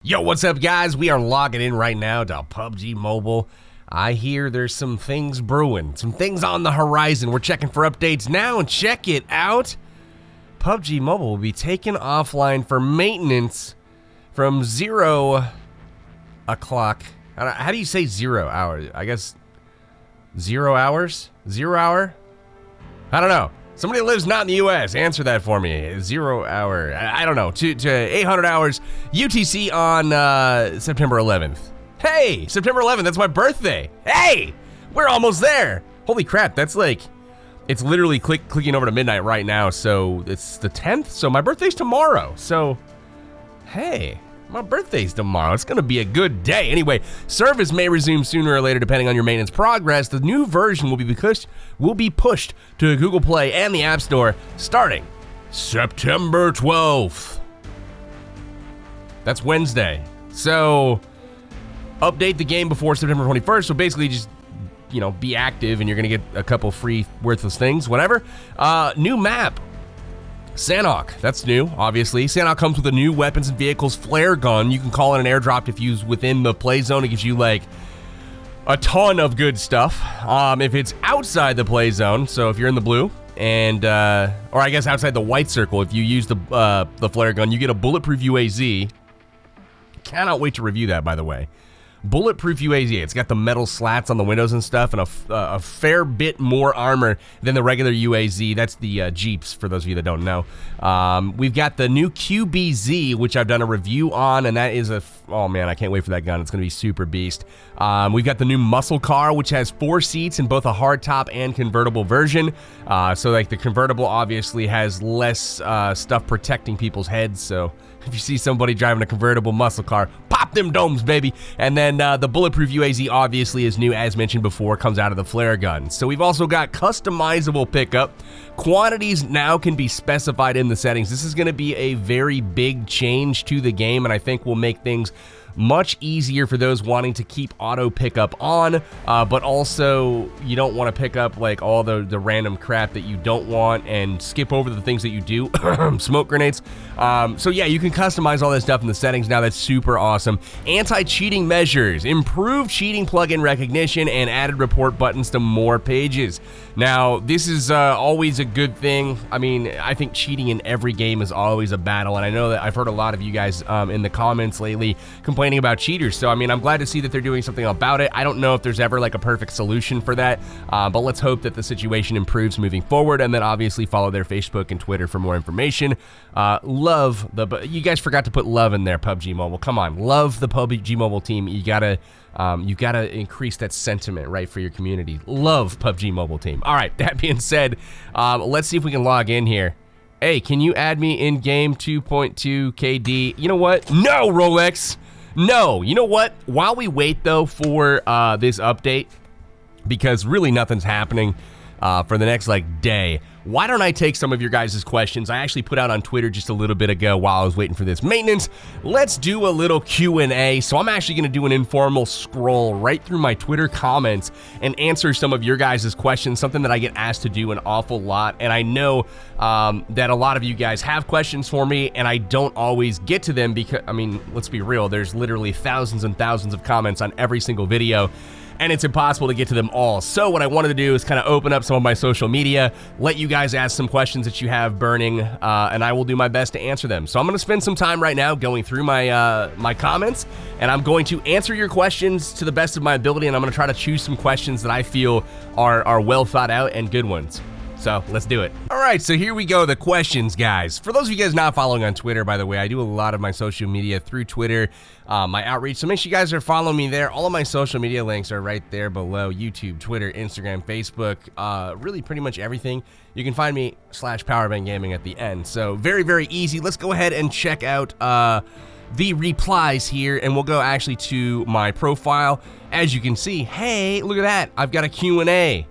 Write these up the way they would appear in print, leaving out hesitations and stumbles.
Yo, what's up, guys? We are logging in right now to PUBG Mobile. I hear there's some things brewing, some things on the horizon. We're checking for updates now, and check it out. PUBG Mobile will be taken offline for maintenance from 0 o'clock. How do you say 0 hours? I guess 0 hours? 0 hour? I don't know. Somebody that lives not in the U.S., answer that for me. 0 hour, I don't know, to 800 hours UTC on September 11th. Hey, September 11th, that's my birthday. Hey, we're almost there. Holy crap, that's like, it's literally clicking over to midnight right now, so it's the 10th, so my birthday's tomorrow. So, hey, my birthday's tomorrow. It's gonna be a good day. Anyway, service may resume sooner or later depending on your maintenance progress. The new version will be pushed to Google Play and the App Store starting September 12th. That's Wednesday. So, update the game before September 21st. So basically just, you know, be active and you're gonna get a couple free worthless things, whatever. New map. Sanhok, that's new, obviously. Sanhok comes with a new weapons and vehicles flare gun. You can call it an airdrop if used within the play zone. It gives you like a ton of good stuff. If it's outside the play zone, so if you're in the blue and, or I guess outside the white circle, if you use the flare gun, you get a bulletproof UAZ. Cannot wait to review that, by the way. Bulletproof UAZ. It's got the metal slats on the windows and stuff, and a fair bit more armor than the regular UAZ. That's the Jeeps, for those of you that don't know. We've got the new QBZ, which I've done a review on, and that is oh man, I can't wait for that gun. It's going to be super beast. We've got the new muscle car, which has 4 seats in both a hardtop and convertible version. So like the convertible obviously has less stuff protecting people's heads, so if you see somebody driving a convertible muscle car, pop them domes, baby. And then the bulletproof UAZ obviously is new, as mentioned before, comes out of the flare gun. So we've also got customizable pickup. Quantities now can be specified in the settings. This is going to be a very big change to the game, and I think will make things much easier for those wanting to keep auto pickup on, but also you don't want to pick up like all the random crap that you don't want and skip over the things that you do. Smoke grenades. So yeah, you can customize all this stuff in the settings now. That's super awesome. Anti-cheating measures, improved cheating plugin recognition, and added report buttons to more pages. Now, this is always a good thing. I mean, I think cheating in every game is always a battle, and I know that I've heard a lot of you guys in the comments lately complaining about cheaters. So, I mean, I'm glad to see that they're doing something about it. I don't know if there's ever like a perfect solution for that, but let's hope that the situation improves moving forward, and then obviously follow their Facebook and Twitter for more information. You guys forgot to put love in there, PUBG Mobile. Come on, love the PUBG Mobile team. You gotta increase that sentiment, right, for your community. Love PUBG Mobile team. All right, that being said, let's see if we can log in here. Hey, can you add me in game 2.2 KD? You know what? No, Rolex. No. You know what? While we wait, though, for this update, because really nothing's happening for the next, like, day, why don't I take some of your guys' questions? I actually put out on Twitter just a little bit ago while I was waiting for this maintenance. Let's do a little Q&A. So I'm actually going to do an informal scroll right through my Twitter comments and answer some of your guys' questions, something that I get asked to do an awful lot. And I know that a lot of you guys have questions for me, and I don't always get to them because, I mean, let's be real, there's literally thousands and thousands of comments on every single video, and it's impossible to get to them all. So what I wanted to do is kind of open up some of my social media, let you guys ask some questions that you have burning, and I will do my best to answer them. So I'm going to spend some time right now going through my comments, and I'm going to answer your questions to the best of my ability, and I'm going to try to choose some questions that I feel are well thought out and good ones. So let's do it. All right, so here we go, the questions, guys. For those of you guys not following on Twitter, by the way, I do a lot of my social media through Twitter, my outreach, so make sure you guys are following me there. All of my social media links are right there below: YouTube, Twitter, Instagram, Facebook, really pretty much everything. You can find me /Powerbang Gaming at the end. So very, very easy. Let's go ahead and check out the replies here, and we'll go actually to my profile. As you can see, hey, look at that. I've got a Q&A.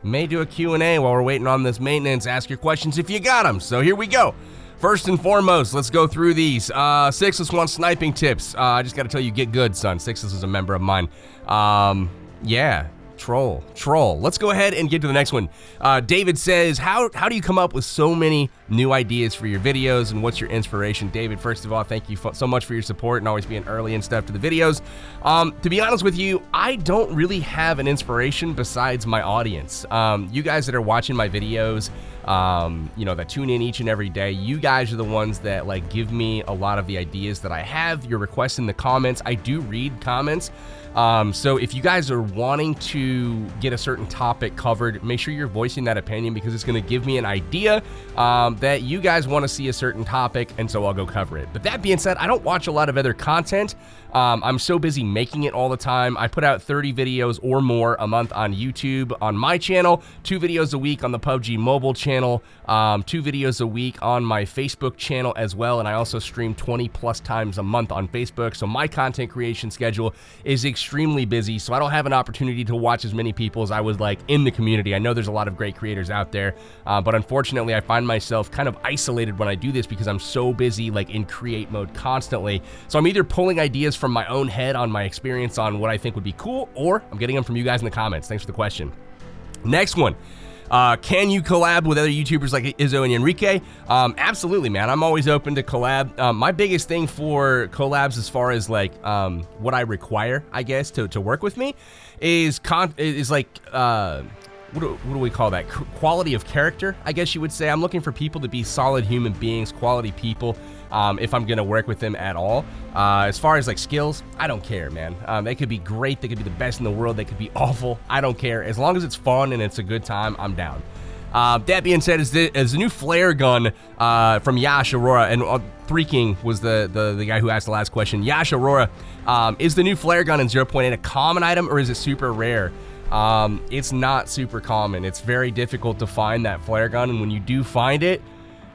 May do a Q&A while we're waiting on this maintenance. Ask your questions if you got them. So here we go. First and foremost, let's go through these. Sixless wants sniping tips. I just got to tell you, get good, son. Sixless is a member of mine. Yeah. Troll. Let's go ahead and get to the next one. David says, how do you come up with so many new ideas for your videos, and what's your inspiration? David, first of all, thank you so much for your support and always being early and stuff to the videos. To be honest with you, I don't really have an inspiration besides my audience. You guys that are watching my videos, that tune in each and every day, you guys are the ones that like give me a lot of the ideas that I have. Your requests in the comments, I do read comments. So if you guys are wanting to get a certain topic covered, make sure you're voicing that opinion, because it's going to give me an idea that you guys want to see a certain topic, and so I'll go cover it. But that being said, I don't watch a lot of other content. I'm so busy making it all the time. I put out 30 videos or more a month on YouTube on my channel, 2 videos a week on the PUBG Mobile channel, 2 videos a week on my Facebook channel as well, and I also stream 20 plus times a month on Facebook. So my content creation schedule is extremely busy, so I don't have an opportunity to watch as many people as I would like in the community. I know there's a lot of great creators out there, but unfortunately I find myself kind of isolated when I do this because I'm so busy like in create mode constantly. So I'm either pulling ideas from my own head on my experience on what I think would be cool, or I'm getting them from you guys in the comments. Thanks for the question. Next one. Can you collab with other YouTubers like Izzo and Enrique? Absolutely, man. I'm always open to collab. My biggest thing for collabs, as far as like what I require, I guess, to work with me, is like what do we call that? Quality of character, I guess you would say. I'm looking for people to be solid human beings, quality people, if I'm gonna work with them at all. As far as like skills, I don't care, man. They could be great, they could be the best in the world, they could be awful, I don't care. As long as it's fun and it's a good time, I'm down. That being said, is the new flare gun from Yash Aurora, and Freaking was the guy who asked the last question. Yash Aurora, is the new flare gun in 0.8 a common item, or is it super rare? It's not super common. It's very difficult to find that flare gun, and when you do find it,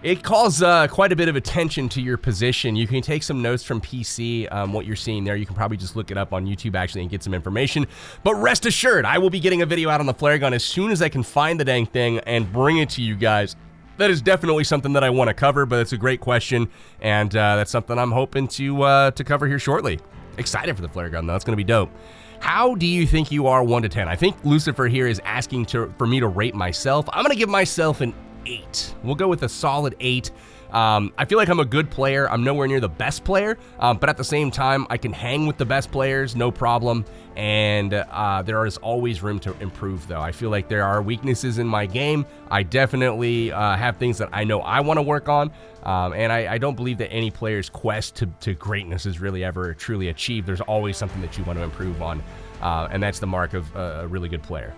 it calls quite a bit of attention to your position. You can take some notes from PC, what you're seeing there. You can probably just look it up on YouTube actually and get some information. But rest assured, I will be getting a video out on the flare gun as soon as I can find the dang thing and bring it to you guys. That is definitely something that I want to cover, but it's a great question, and that's something I'm hoping to cover here shortly. Excited for the flare gun though, it's gonna be dope. How do you think you are 1 to 10? I think Lucifer here is asking for me to rate myself. I'm gonna give myself an 8. We'll go with a solid 8. I feel like I'm a good player. I'm nowhere near the best player, but at the same time, I can hang with the best players, no problem. And there is always room to improve, though. I feel like there are weaknesses in my game. I definitely have things that I know I want to work on, and I don't believe that any player's quest to greatness is really ever truly achieved. There's always something that you want to improve on, and that's the mark of a really good player.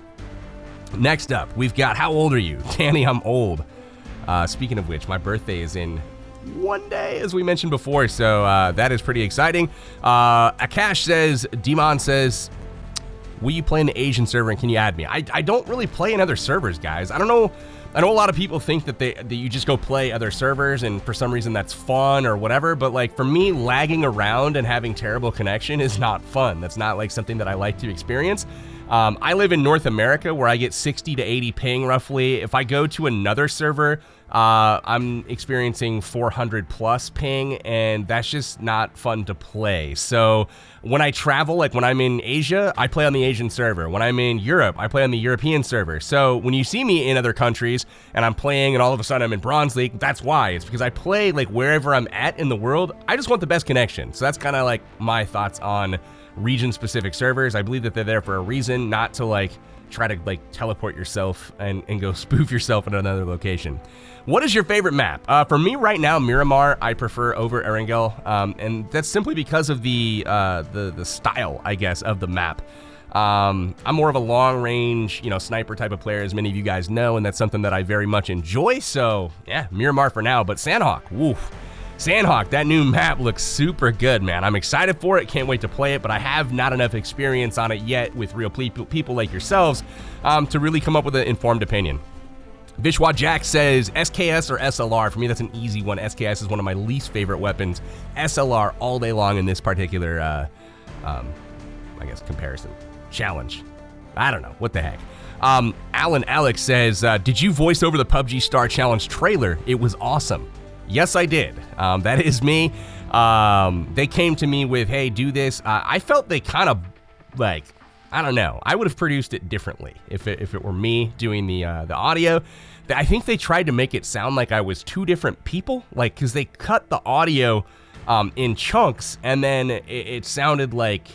Next up, we've got, how old are you? Danny, I'm old. Speaking of which, my birthday is in 1 day, as we mentioned before, so that is pretty exciting. Akash says, Demon says, will you play in the Asian server and can you add me? I don't really play in other servers, guys. I don't know. I know a lot of people think that you just go play other servers and for some reason that's fun or whatever, but like for me, lagging around and having terrible connection is not fun. That's not like something that I like to experience. I live in North America where I get 60 to 80 ping roughly. If I go to another server, I'm experiencing 400 plus ping, and that's just not fun to play. So when I travel, like when I'm in Asia, I play on the Asian server. When I'm in Europe, I play on the European server. So when you see me in other countries and I'm playing and all of a sudden I'm in Bronze League, that's why. It's because I play like wherever I'm at in the world. I just want the best connection. So that's kind of like my thoughts on region-specific servers. I believe that they're there for a reason, not to like try to like teleport yourself and go spoof yourself at another location. What is your favorite map? For me right now, Miramar I prefer over Erangel, and that's simply because of the style, I guess, of the map. I'm more of a long-range, sniper type of player, as many of you guys know, and that's something that I very much enjoy. So yeah, Miramar for now. But Sandhawk, woof. Sandhawk, that new map looks super good, man. I'm excited for it, can't wait to play it, but I have not enough experience on it yet with real people like yourselves to really come up with an informed opinion. Vishwa Jack says, SKS or SLR? For me, that's an easy one. SKS is one of my least favorite weapons. SLR all day long in this particular, I guess, comparison. Challenge. I don't know. What the heck? Alan Alex says, did you voice over the PUBG Star Challenge trailer? It was awesome. Yes, I did. That is me. They came to me with, hey, do this. I felt they kind of like I don't know. I would have produced it differently if it were me doing the audio. I think they tried to make it sound like I was two different people, like, because they cut the audio in chunks, and then it sounded like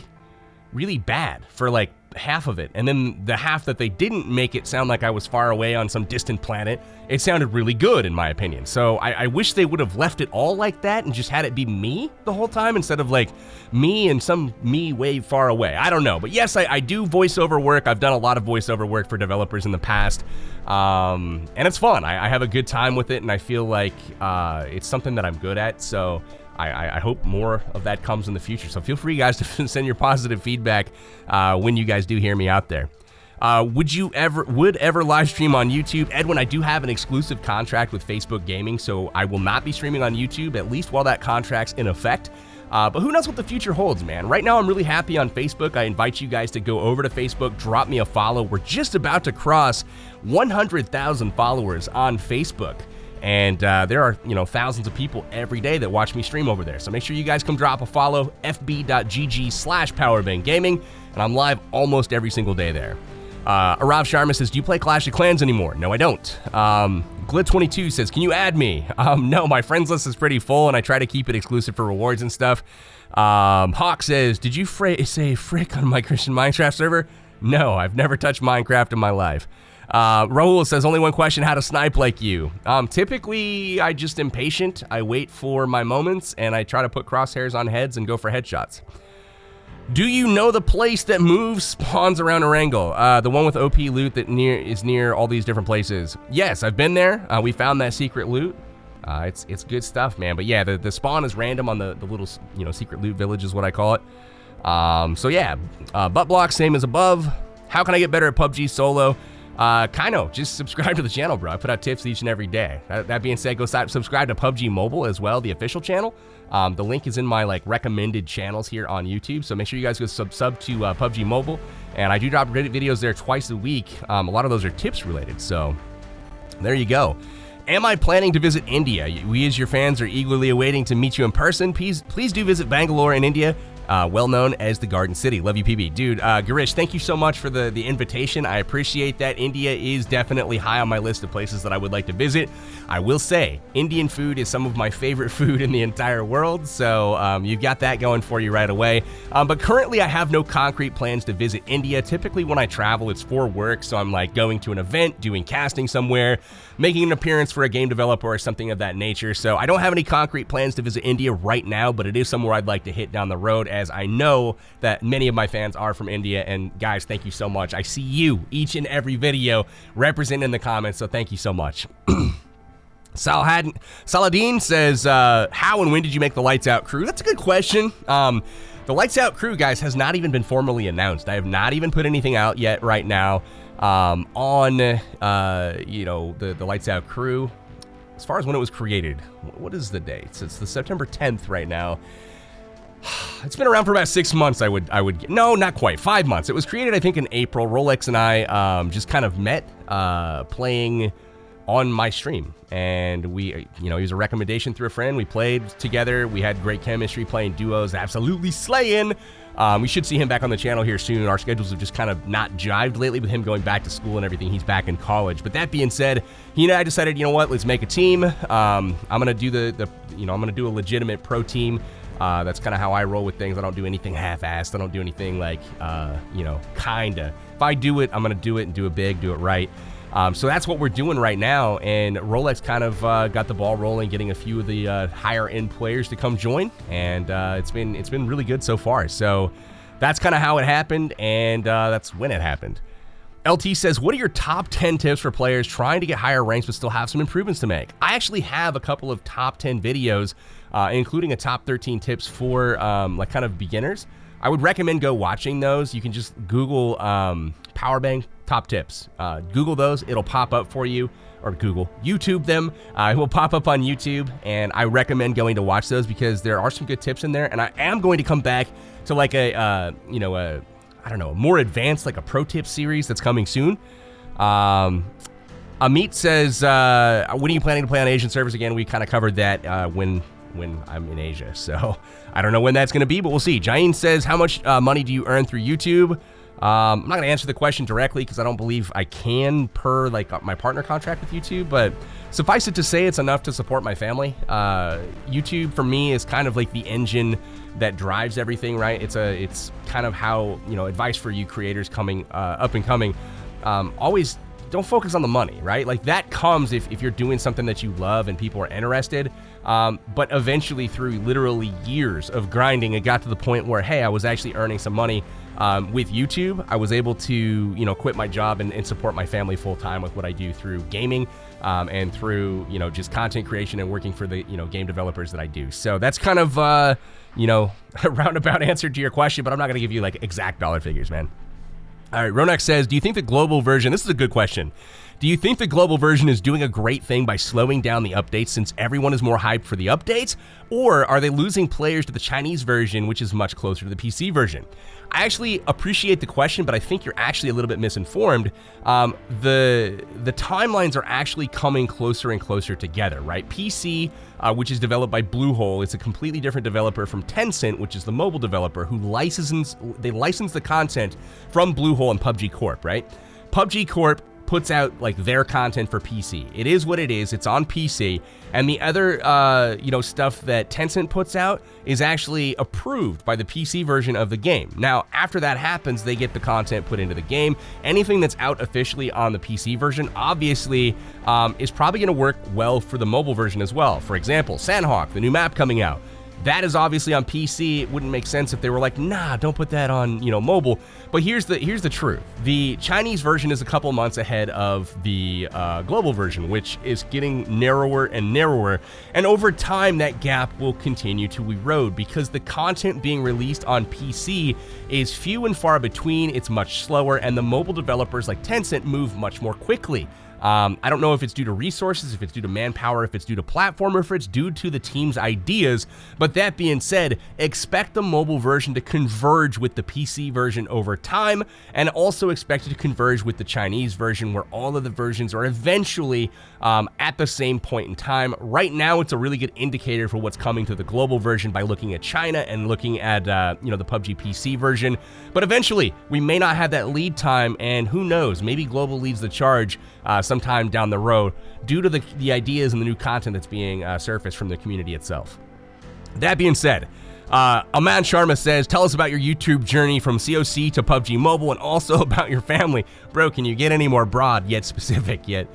really bad for like half of it, and then the half that they didn't make it sound like I was far away on some distant planet, it sounded really good in my opinion. So I wish they would have left it all like that and just had it be me the whole time instead of like me and some me way far away. I don't know, but yes, I do voiceover work. I've done a lot of voiceover work for developers in the past, and it's fun. I have a good time with it, and I feel like it's something that I'm good at, so I hope more of that comes in the future. So feel free, guys, to send your positive feedback when you guys do hear me out there. Would ever live stream on YouTube? Edwin, I do have an exclusive contract with Facebook Gaming, so I will not be streaming on YouTube, at least while that contract's in effect. But who knows what the future holds, man. Right now, I'm really happy on Facebook. I invite you guys to go over to Facebook, drop me a follow. We're just about to cross 100,000 followers on Facebook. And there are, thousands of people every day that watch me stream over there. So make sure you guys come drop a follow, fb.gg/Powerbang Gaming, and I'm live almost every single day there. Arav Sharma says, do you play Clash of Clans anymore? No, I don't. Glit22 says, can you add me? No, my friends list is pretty full, and I try to keep it exclusive for rewards and stuff. Hawk says, did you say frick on my Christian Minecraft server? No, I've never touched Minecraft in my life. Rahul says, only one question, how to snipe like you. Typically, I just impatient. I wait for my moments, and I try to put crosshairs on heads and go for headshots. Do you know the place that moves spawns around Erangel? The one with OP loot that is near all these different places. Yes, I've been there. We found that secret loot. It's good stuff, man. But yeah, the spawn is random on the little, secret loot village is what I call it. So yeah, butt block, same as above. How can I get better at PUBG solo? Just subscribe to the channel, bro. I put out tips each and every day. That being said, go subscribe to PUBG Mobile as well, the official channel. The link is in my recommended channels here on YouTube, so make sure you guys go sub to PUBG Mobile. And I do drop videos there twice a week. A lot of those are tips related, so there you go. Am I planning to visit India? We as your fans are eagerly awaiting to meet you in person. Please do visit Bangalore in India. Well known as the Garden City. Love you, PB. Dude, Garish, thank you so much for the invitation. I appreciate that. India is definitely high on my list of places that I would like to visit. I will say, Indian food is some of my favorite food in the entire world, so you've got that going for you right away. But currently, I have no concrete plans to visit India. Typically, when I travel, it's for work, so I'm going to an event, doing casting somewhere, making an appearance for a game developer or something of that nature. So I don't have any concrete plans to visit India right now, but it is somewhere I'd like to hit down the road, as I know that many of my fans are from India. And guys, thank you so much. I see you each and every video represented in the comments, so thank you so much. Saladin says, how and when did you make the Lights Out crew? That's a good question. The Lights Out crew, guys, has not even been formally announced. I have not even put anything out yet right now on the Lights Out crew. As far as when it was created, what is the date? It's the September 10th right now. It's been around for about 6 months, no, not quite, 5 months. It was created, I think, in April. Rolex and I just kind of met playing on my stream. And we, it was a recommendation through a friend. We played together. We had great chemistry playing duos, absolutely slaying. We should see him back on the channel here soon. Our schedules have just kind of not jived lately with him going back to school and everything. He's back in college. But that being said, he and I decided, you know what, let's make a team. I'm going to do I'm going to do a legitimate pro team. That's kind of how I roll with things. I don't do anything half-assed. I don't do anything kinda. If I do it, I'm going to do it and do it big, do it right. So that's what we're doing right now, and Rolex kind of got the ball rolling, getting a few of the higher-end players to come join, and it's been really good so far. So that's kind of how it happened, and that's when it happened. LT says, what are your top 10 tips for players trying to get higher ranks but still have some improvements to make? I actually have a couple of top 10 videos, including a top 13 tips for kind of beginners. I would recommend go watching those. You can just Google Powerbang top tips. Google those, it'll pop up for you, or YouTube them. It will pop up on YouTube, and I recommend going to watch those because there are some good tips in there. And I am going to come back to a more advanced, a pro tip series that's coming soon. Amit says, when are you planning to play on Asian servers again? We kind of covered that when I'm in Asia, so I don't know when that's going to be, but we'll see. Jain says, how much money do you earn through YouTube? I'm not going to answer the question directly because I don't believe I can per like my partner contract with YouTube, but suffice it to say it's enough to support my family. YouTube for me is kind of like the engine that drives everything, right? It's kind of how, advice for you creators coming up and coming. Always don't focus on the money, right? Like that comes if you're doing something that you love and people are interested. But eventually through literally years of grinding, it got to the point where, hey, I was actually earning some money with YouTube. I was able to, quit my job and support my family full time with what I do through gaming and through, just content creation and working for the, game developers that I do. So that's kind of, a roundabout answer to your question, but I'm not going to give you like exact dollar figures, man. All right, Ronak says, do you think the global version, this is a good question. Do you think the global version is doing a great thing by slowing down the updates since everyone is more hyped for the updates? Or are they losing players to the Chinese version, which is much closer to the PC version? I actually appreciate the question, but I think you're actually a little bit misinformed. The timelines are actually coming closer and closer together, right? PC, which is developed by Bluehole, it's a completely different developer from Tencent, which is the mobile developer who license the content from Bluehole and PUBG Corp, right? PUBG Corp puts out like their content for PC. It is what it is. It's on PC. And the other, stuff that Tencent puts out is actually approved by the PC version of the game. Now, after that happens, they get the content put into the game. Anything that's out officially on the PC version, obviously, is probably going to work well for the mobile version as well. For example, Sandhawk, the new map coming out. That is obviously on PC. It wouldn't make sense if they were like, nah, don't put that on, mobile. But here's the truth. The Chinese version is a couple months ahead of the global version, which is getting narrower and narrower. And over time, that gap will continue to erode because the content being released on PC is few and far between. It's much slower, and the mobile developers like Tencent move much more quickly. I don't know if it's due to resources, if it's due to manpower, if it's due to platform, or if it's due to the team's ideas. But that being said, expect the mobile version to converge with the PC version over time, and also expect it to converge with the Chinese version, where all of the versions are eventually at the same point in time. Right now, it's a really good indicator for what's coming to the global version by looking at China and looking at the PUBG PC version. But eventually, we may not have that lead time, and who knows, maybe global leads the charge sometime down the road due to the ideas and the new content that's being surfaced from the community itself. That being said, Aman Sharma says, tell us about your YouTube journey from COC to PUBG Mobile and also about your family. Bro, can you get any more broad yet specific yet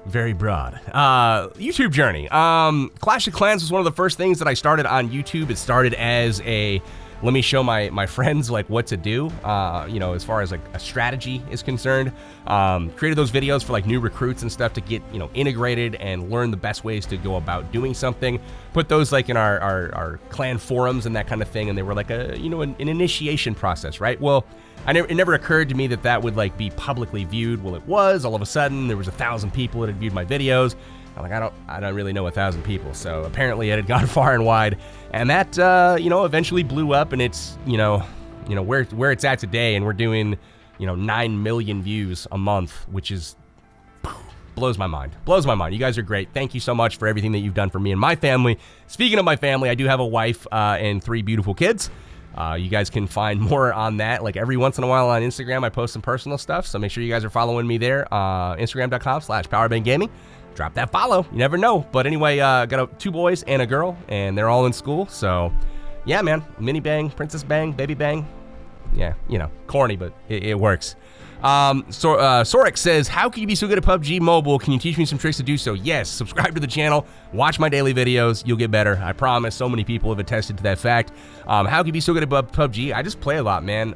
very broad? YouTube journey. Clash of Clans was one of the first things that I started on YouTube. It started as a let me show my friends like what to do, as far as like a strategy is concerned. Created those videos for like new recruits and stuff to get, integrated and learn the best ways to go about doing something. Put those like in our clan forums and that kind of thing. And they were like an initiation process, right? Well, it never occurred to me that would like be publicly viewed. Well, it was. All of a sudden there was 1,000 people that had viewed my videos. I'm like, I don't really know 1,000 people. So apparently it had gone far and wide, and that, eventually blew up, and it's, where it's at today, and we're doing, 9 million views a month, which is, blows my mind. Blows my mind. You guys are great. Thank you so much for everything that you've done for me and my family. Speaking of my family, I do have a wife and 3 beautiful kids. You guys can find more on that. Like every once in a while on Instagram, I post some personal stuff. So make sure you guys are following me there. Instagram.com/PowerbangGaming. Drop that follow. You never know. But anyway, got 2 boys and a girl, and they're all in school. So yeah, man. Mini bang, princess bang, baby bang. Yeah, corny, but it works. Sorek says, how can you be so good at PUBG Mobile? Can you teach me some tricks to do so? Yes, subscribe to the channel, watch my daily videos, you'll get better. I promise. So many people have attested to that fact. How can you be so good at PUBG? I just play a lot, man.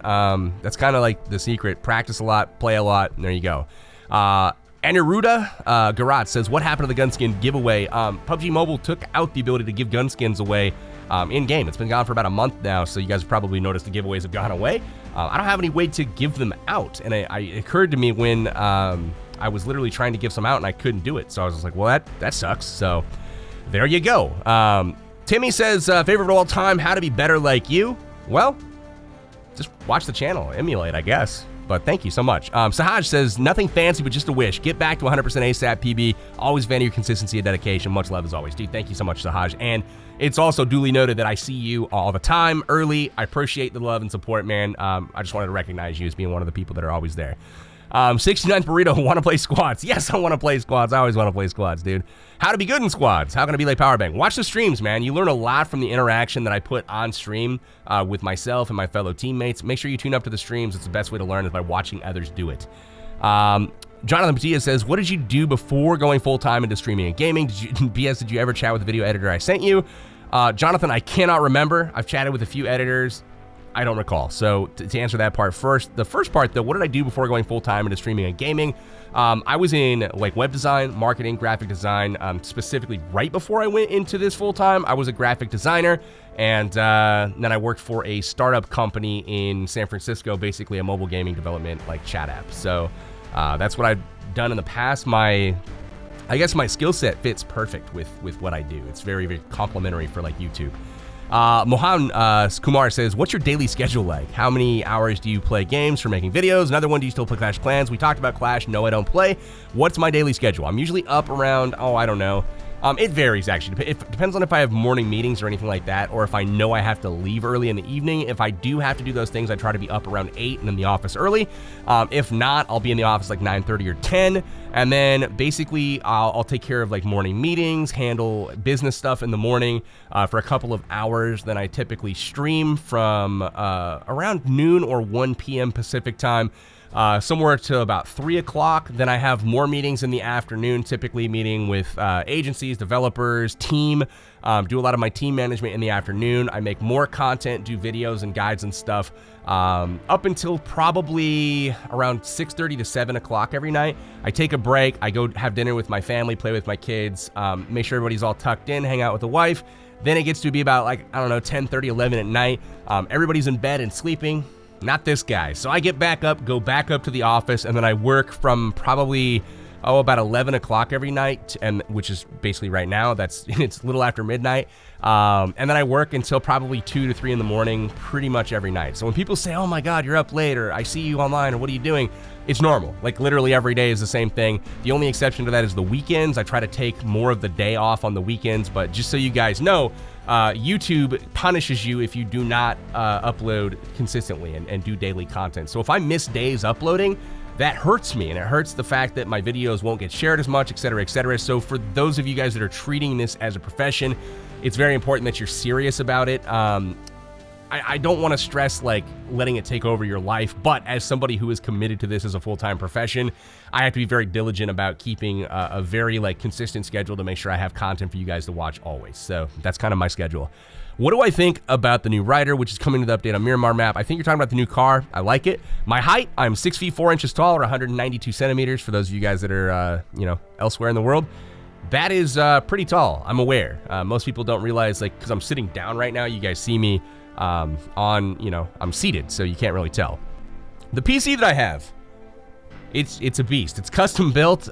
That's kind of like the secret. Practice a lot, play a lot, and there you go. Aniruda Garat says, what happened to the gun skin giveaway? PUBG Mobile took out the ability to give gun skins away in-game. It's been gone for about a month now, so you guys have probably noticed the giveaways have gone away. I don't have any way to give them out, and it occurred to me when I was literally trying to give some out and I couldn't do it, so I was just like, well, that sucks, so there you go. Timmy says, favorite of all time, how to be better like you? Well, just watch the channel, emulate, I guess. but thank you so much. Sahaj says, nothing fancy, but just a wish. Get back to 100% ASAP, PB. Always value your consistency and dedication. Much love as always. Dude, thank you so much, Sahaj. And it's also duly noted that I see you all the time, early. I appreciate the love and support, man. I just wanted to recognize you as being one of the people that are always there. 69th Burrito, want to play squads? Yes, I want to play squads. I always want to play squads, dude. How to be good in squads? How can I be like Powerbang? Watch the streams, man. You learn a lot from the interaction that I put on stream with myself and my fellow teammates. Make sure you tune up to the streams. It's the best way to learn is by watching others do it. Jonathan Patilla says, what did you do before going full-time into streaming and gaming? BS, did you ever chat with the video editor I sent you? Jonathan, I cannot remember. I've chatted with a few editors. I don't recall. So to answer that part first, the first part though, what did I do before going full-time into streaming and gaming? I was in like web design, marketing, graphic design. Specifically right before I went into this full-time, I was a graphic designer, and then I worked for a startup company in San Francisco, basically a mobile gaming development like chat app. So that's what I've done in the past. I guess my skill set fits perfect with what I do. It's very, very complimentary for like YouTube. Mohan Kumar says, what's your daily schedule like? How many hours do you play games for making videos? Another one, do you still play Clash Clans? We talked about Clash. No, I don't play. What's my daily schedule? I'm usually up around, I don't know. It varies, actually. It depends on if I have morning meetings or anything like that, or if I know I have to leave early in the evening. If I do have to do those things, I try to be up around 8 and in the office early. If not, I'll be in the office like 9:30 or 10. And then basically, I'll take care of like morning meetings, handle business stuff in the morning for a couple of hours. Then I typically stream from around noon or 1 p.m. Pacific time. Somewhere to about 3 o'clock. Then I have more meetings in the afternoon, typically meeting with agencies, developers, team. Do a lot of my team management in the afternoon. I make more content, do videos and guides and stuff up until probably around 6:30 to 7 o'clock every night. I take a break. I go have dinner with my family, play with my kids, make sure everybody's all tucked in, hang out with the wife. Then it gets to be about like, I don't know, 10:30, 11 at night. Everybody's in bed and sleeping. Not this guy. So I get back up, go back up to the office, and then I work from probably, about 11 o'clock every night, and which is basically right now. It's a little after midnight. And then I work until probably 2 to 3 in the morning pretty much every night. So when people say, oh my God, you're up late, or I see you online, or what are you doing? It's normal. Like literally every day is the same thing. The only exception to that is the weekends. I try to take more of the day off on the weekends, but just so you guys know, YouTube punishes you if you do not upload consistently and do daily content. So if I miss days uploading, that hurts me, and it hurts the fact that my videos won't get shared as much, et cetera, et cetera. So for those of you guys that are treating this as a profession, it's very important that you're serious about it. I don't want to stress like letting it take over your life, but as somebody who is committed to this as a full-time profession, I have to be very diligent about keeping a very like consistent schedule to make sure I have content for you guys to watch always. So that's kind of my schedule. What do I think about the new rider, which is coming to the update on Miramar map? I think you're talking about the new car. I like it. My height, I'm 6 feet 4 inches tall, or 192 centimeters for those of you guys that are, elsewhere in the world. That is pretty tall. I'm aware. Most people don't realize, like, because I'm sitting down right now, you guys see me I'm seated, so you can't really tell. The PC that I have, it's a beast. It's custom built,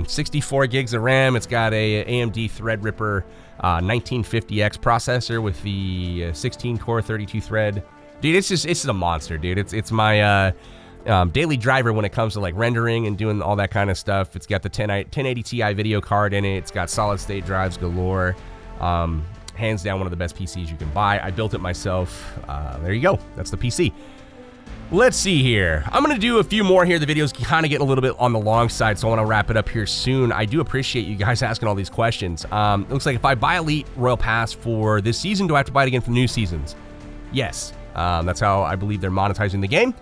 64 gigs of RAM. It's got a AMD Threadripper 1950X processor with the 16 core 32 thread. Dude, it's a monster, dude. It's my daily driver when it comes to like rendering and doing all that kind of stuff. It's got the 1080 Ti video card in it. It's got solid state drives galore. Hands down one of the best PCs you can buy. I built it myself. There you go. That's the PC. Let's see here. I'm going to do a few more here. The video's kind of getting a little bit on the long side, so I want to wrap it up here soon. I do appreciate you guys asking all these questions. It looks like if I buy Elite Royal Pass for this season, do I have to buy it again for new seasons? Yes. That's how I believe they're monetizing the game.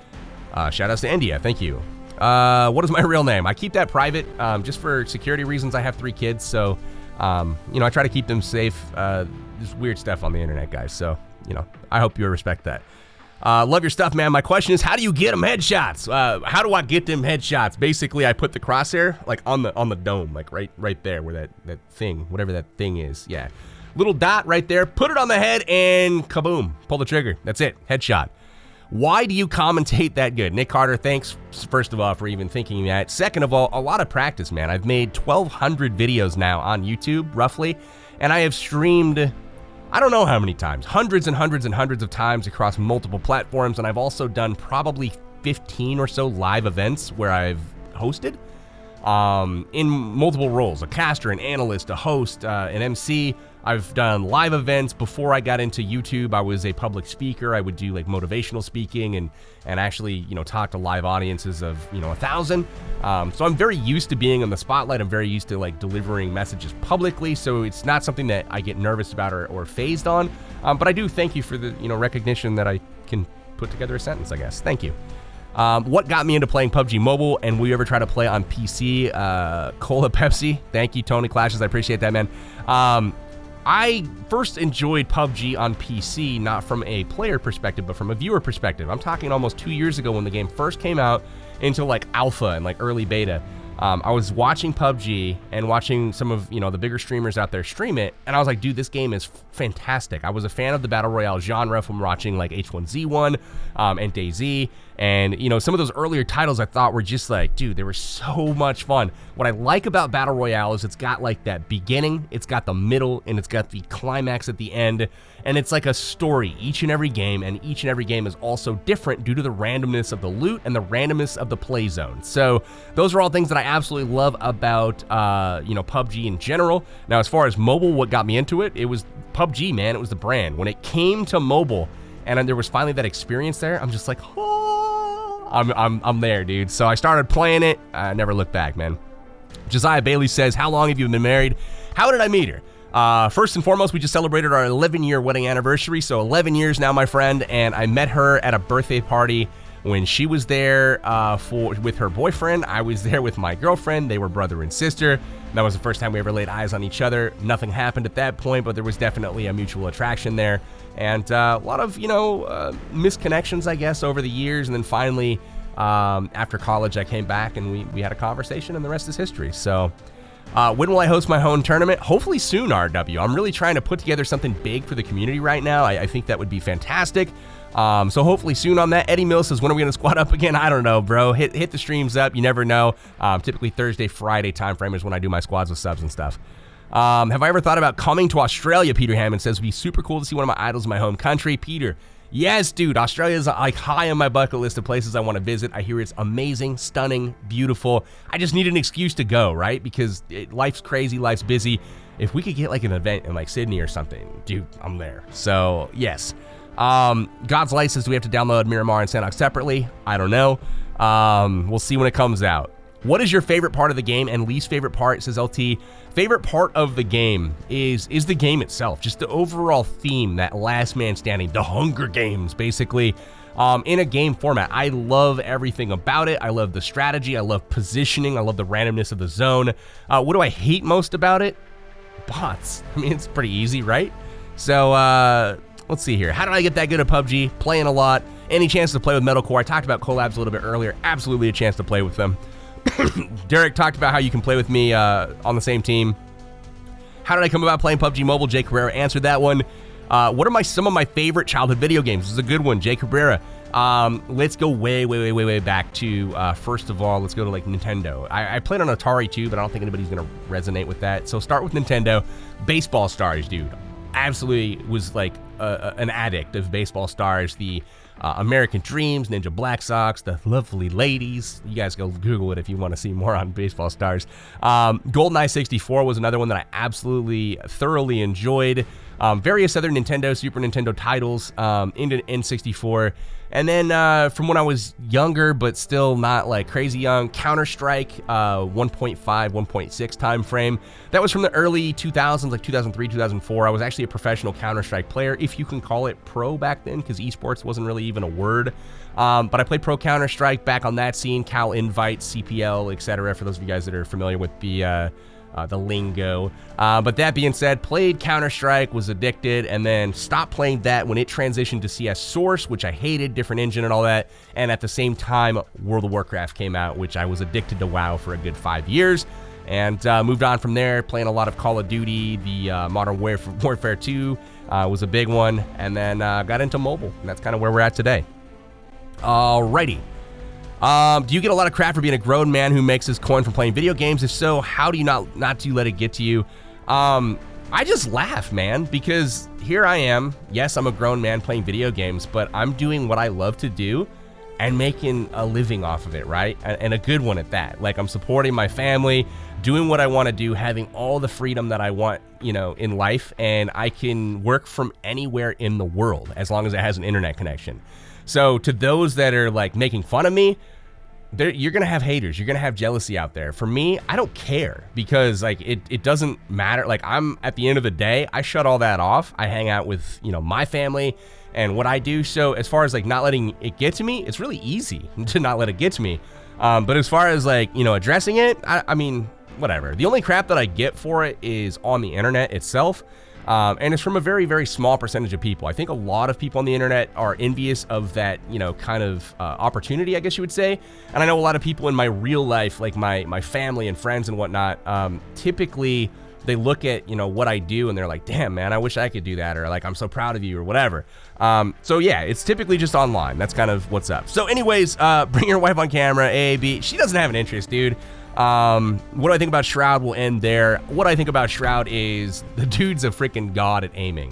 Shout outs to India. Thank you. What is my real name? I keep that private just for security reasons. I have 3 kids, so I try to keep them safe. There's weird stuff on the internet, guys, so I hope you respect that. Love your stuff, man. My question is, how do you get them headshots? How do I get them headshots? Basically, I put the crosshair like on the dome, like right there where that thing, whatever that thing is. Yeah, little dot right there. Put it on the head and kaboom, pull the trigger. That's it, headshot. Why do you commentate that good? Nick Carter, thanks, first of all, for even thinking that. Second of all, a lot of practice, man. I've made 1,200 videos now on YouTube, roughly, and I have streamed, I don't know how many times, hundreds and hundreds and hundreds of times across multiple platforms, and I've also done probably 15 or so live events where I've hosted in multiple roles: a caster, an analyst, a host, an MC. I've done live events. Before I got into YouTube, I was a public speaker. I would do like motivational speaking and actually, talk to live audiences of, 1,000. So I'm very used to being in the spotlight. I'm very used to like delivering messages publicly. So it's not something that I get nervous about or phased on. But I do thank you for the, recognition that I can put together a sentence, I guess. Thank you. What got me into playing PUBG Mobile, and will you ever try to play on PC? Cola Pepsi. Thank you, Tony Clashes. I appreciate that, man. I first enjoyed PUBG on PC, not from a player perspective, but from a viewer perspective. I'm talking almost 2 years ago when the game first came out into like alpha and like early beta. I was watching PUBG and watching some of, the bigger streamers out there stream it. And I was like, dude, this game is fantastic. I was a fan of the Battle Royale genre from watching like H1Z1 and DayZ. And, some of those earlier titles I thought were just like, dude, they were so much fun. What I like about Battle Royale is it's got like that beginning, it's got the middle, and it's got the climax at the end. And it's like a story each and every game, and each and every game is also different due to the randomness of the loot and the randomness of the play zone. So those are all things that I absolutely love about, PUBG in general. Now, as far as mobile, what got me into it, it was PUBG, man. It was the brand. When it came to mobile, and there was finally that experience there, I'm just like, oh, I'm there, dude. So I started playing it. I never looked back, man. Josiah Bailey says, how long have you been married? How did I meet her? First and foremost, we just celebrated our 11-year wedding anniversary. So 11 years now, my friend, and I met her at a birthday party when she was there with her boyfriend. I was there with my girlfriend. They were brother and sister. That was the first time we ever laid eyes on each other. Nothing happened at that point, but there was definitely a mutual attraction there. And a lot of, misconnections, I guess, over the years. And then finally, after college, I came back and we had a conversation, and the rest is history. So when will I host my own tournament? Hopefully soon, RW. I'm really trying to put together something big for the community right now. I think that would be fantastic. So hopefully soon on that. Eddie Mills says, when are we going to squad up again? I don't know, bro. Hit the streams up. You never know. Typically Thursday, Friday timeframe is when I do my squads with subs and stuff. Have I ever thought about coming to Australia? Peter Hammond says, it'd be super cool to see one of my idols in my home country. Peter, yes, dude. Australia is like high on my bucket list of places I want to visit. I hear it's amazing, stunning, beautiful. I just need an excuse to go, right? Because life's crazy, life's busy. If we could get like an event in like Sydney or something, dude, I'm there. So yes. God's Light says, do we have to download Miramar and Sandbox separately? I don't know. We'll see when it comes out. What is your favorite part of the game and least favorite part, says LT? Favorite part of the game is the game itself, just the overall theme, that last man standing, the Hunger Games, basically, in a game format. I love everything about it. I love the strategy. I love positioning. I love the randomness of the zone. What do I hate most about it? Bots. I mean, it's pretty easy, right? So, let's see here. How did I get that good at PUBG? Playing a lot. Any chance to play with Metalcore? I talked about collabs a little bit earlier. Absolutely a chance to play with them. Derek talked about how you can play with me on the same team. How did I come about playing PUBG Mobile? Jay Cabrera answered that one. What are some of my favorite childhood video games? This is a good one, Jay Cabrera. Let's go way back to, first of all, let's go to like Nintendo. I played on Atari too, but I don't think anybody's going to resonate with that. So start with Nintendo. Baseball Stars, dude. Absolutely was like an addict of Baseball Stars. The American Dreams, Ninja Black Sox, the lovely ladies. You guys go Google it if you want to see more on Baseball Stars. GoldenEye 64 was another one that I absolutely thoroughly enjoyed. Various other Nintendo, Super Nintendo titles into N64. And then from when I was younger, but still not like crazy young, Counter-Strike 1.5, 1.6 time frame. That was from the early 2000s, like 2003, 2004. I was actually a professional Counter-Strike player, if you can call it pro back then, because esports wasn't really even a word. But I played pro Counter-Strike back on that scene, Cal Invite, CPL, etc. For those of you guys that are familiar with the lingo. But that being said, played Counter-Strike, was addicted, and then stopped playing that when it transitioned to CS Source, which I hated, different engine and all that. And at the same time, World of Warcraft came out, which I was addicted to WoW for a good 5 years. And moved on from there, playing a lot of Call of Duty. The Modern Warfare 2 was a big one. And then got into mobile, and that's kind of where we're at today. Alrighty. Do you get a lot of crap for being a grown man who makes his coin from playing video games? If so, how do you not to let it get to you? I just laugh, man, because here I am. Yes, I'm a grown man playing video games, but I'm doing what I love to do, and making a living off of it, right? And a good one at that. Like, I'm supporting my family, doing what I want to do, having all the freedom that I want, you know, in life, and I can work from anywhere in the world as long as it has an internet connection. So to those that are like making fun of me, you're gonna have haters, you're gonna have jealousy out there. For me, I don't care, because like it doesn't matter. Like, I'm, at the end of the day, I shut all that off. I hang out with, you know, my family and what I do. So as far as like not letting it get to me, it's really easy to not let it get to me. But as far as like, you know, addressing it, I mean, whatever. The only crap that I get for it is on the internet itself. And it's from a very, very small percentage of people. I think a lot of people on the internet are envious of that, you know, kind of opportunity, I guess you would say. And I know a lot of people in my real life, like my family and friends and whatnot, typically they look at, you know, what I do and they're like, damn, man, I wish I could do that, or like, I'm so proud of you, or whatever. So yeah, it's typically just online. That's kind of what's up. So anyways, bring your wife on camera, A, B. She doesn't have an interest, dude. What do I think about Shroud will end there. What I think about Shroud is the dude's a freaking god at aiming.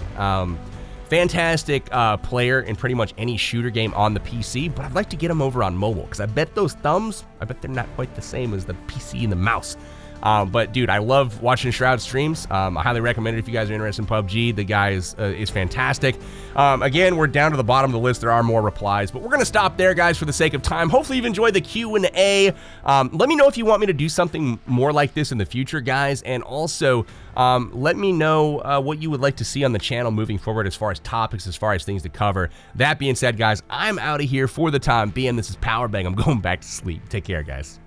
Fantastic player in pretty much any shooter game on the PC, but I'd like to get him over on mobile, because I bet those thumbs, I bet they're not quite the same as the PC and the mouse. But dude, I love watching Shroud streams. I highly recommend it if you guys are interested in PUBG. The guy is fantastic. Again, we're down to the bottom of the list. There are more replies, but we're going to stop there, guys, for the sake of time. Hopefully you've enjoyed the Q&A. Let me know if you want me to do something more like this in the future, guys. And also, let me know what you would like to see on the channel moving forward as far as topics, as far as things to cover. That being said, guys, I'm out of here for the time being. This is Powerbang. I'm going back to sleep. Take care, guys.